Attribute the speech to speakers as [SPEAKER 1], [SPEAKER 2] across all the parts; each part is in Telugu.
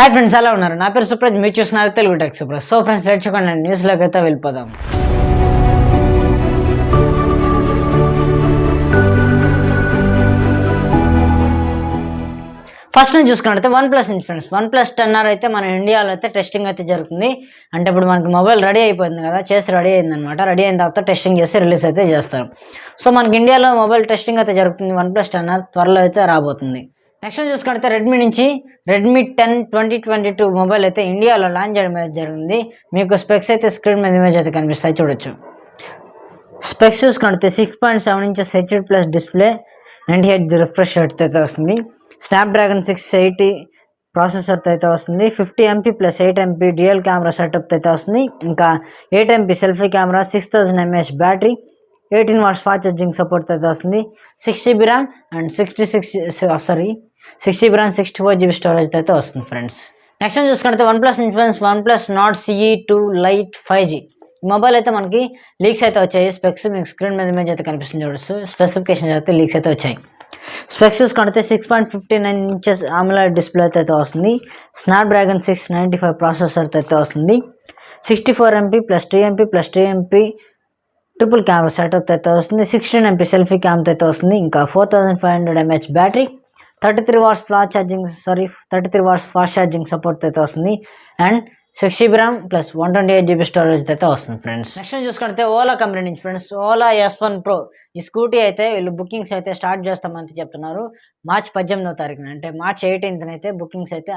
[SPEAKER 1] హాయ్ ఫ్రెండ్స్, ఎలా ఉన్నారు? నా పేరు సుప్రజ్, మీరు చూస్తున్నారు Telugu tech Supraj. So friends, let's చూడండి, న్యూస్లోకి అయితే వెళ్ళిపోదాం. ఫస్ట్ నుంచి చూసుకున్నట్టయితే OnePlus నుంచి ఫ్రెండ్స్, OnePlus 10R అయితే మన ఇండియాలో అయితే టెస్టింగ్ అయితే జరుగుతుంది. అంటే ఇప్పుడు మనకి మొబైల్ రెడీ అయిపోయింది కదా, చేసి రెడీ అయిందనమాట. రెడీ అయిన తర్వాత టెస్టింగ్ చేసి రిలీజ్ అయితే చేస్తారు. సో మనకి ఇండియాలో మొబైల్ టెస్టింగ్ అయితే జరుగుతుంది. OnePlus 10R త్వరలో అయితే రాబోతుంది. నెక్స్ట్ చూసుకుంటే రెడ్మీ నుంచి Redmi 10 2022 మొబైల్ అయితే ఇండియాలో లాంచ్ చేయడం అయితే జరిగింది. మీకు స్పెక్స్ అయితే స్క్రీన్ మీద ఇమేజ్ అయితే కనిపిస్తాయి, చూడొచ్చు. స్పెక్స్ చూసుకుంటే 6.7 inches HD+ display, 98 refresh rate అయితే వస్తుంది. స్నాప్డ్రాగన్ 680 ప్రాసెసర్తో అయితే వస్తుంది. 50 MP + 8 MP dual camera setup అయితే వస్తుంది. ఇంకా 8 MP selfie camera, 6000 mAh battery, 18 watts fast charging support అయితే వస్తుంది. 6GB RAM and 6GB RAM 64GB storage అయితే వస్తుంది ఫ్రెండ్స్. నెక్స్ట్ చూసుకుంటే OnePlus Nord CE2 Lite 5G mobile అయితే మనకి లీక్స్ అయితే వచ్చాయి. స్పెక్స్ మీకు స్క్రీన్ మీద ఇమేజ్ అయితే కనిపిస్తుంది, చూడొచ్చు. స్పెసిఫికేషన్స్ అయితే లీక్స్ అయితే వచ్చాయి. స్పెక్స్ చూసుకుంటే 6.59 ఇంచెస్ AMOLED డిస్ప్లే అయితే వస్తుంది. స్నాప్డ్రాగన్ 695 ప్రాసెసర్ అయితే వస్తుంది. 64 MP + 2 MP + 2 MP triple camera setup అయితే వస్తుంది. 16 MP సెల్ఫీ క్యామ్తో అయితే వస్తుంది. ఇంకా 4500 mAh battery, 33 watts fast charging support అయితే వస్తుంది. And 6GB RAM + 128GB storage అయితే వస్తుంది ఫ్రెండ్స్. నెక్స్ట్ చూసుకుంటే ఓలా కంపెనీ నుంచి ఫ్రెండ్స్, ఓలా S1 Pro ఈ స్కూటీ అయితే వీళ్ళు బుకింగ్స్ అయితే స్టార్ట్ చేస్తామని చెప్తున్నారు. మార్చి 18వ తారీఖున, అంటే మార్చి 18th అయితే బుకింగ్స్ అయితే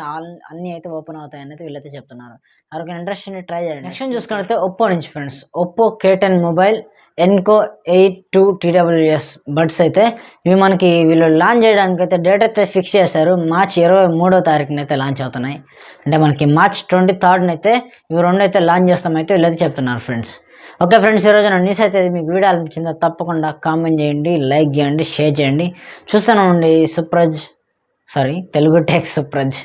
[SPEAKER 1] అన్నీ అయితే ఓపెన్ అవుతాయని అయితే వీళ్ళైతే చెప్తున్నారు. ఎవరికైనా ఇంట్రెస్ట్ ట్రై చేయండి. నెక్స్ట్ చూసుకుంటే ఒప్పో నుంచి friends, Oppo K10 mobile Enco 82 TWS buds అయితే ఇవి మనకి వీళ్ళు లాంచ్ చేయడానికి అయితే డేట్ అయితే ఫిక్స్ చేశారు. మార్చి 23వ తారీఖున అయితే లాంచ్ అవుతున్నాయి. అంటే మనకి మార్చి 23rd అయితే ఇవి రెండు అయితే లాంచ్ చేస్తామైతే వీళ్ళైతే చెప్తున్నారు ఫ్రెండ్స్. ఓకే ఫ్రెండ్స్, ఈరోజు నా న్యూస్ అయితే మీకు వీడియో అనిపించిందో తప్పకుండా కామెంట్ చేయండి, లైక్ చేయండి, షేర్ చేయండి. చూస్తూనే ఉండి తెలుగు టెక్ సుప్రజ్.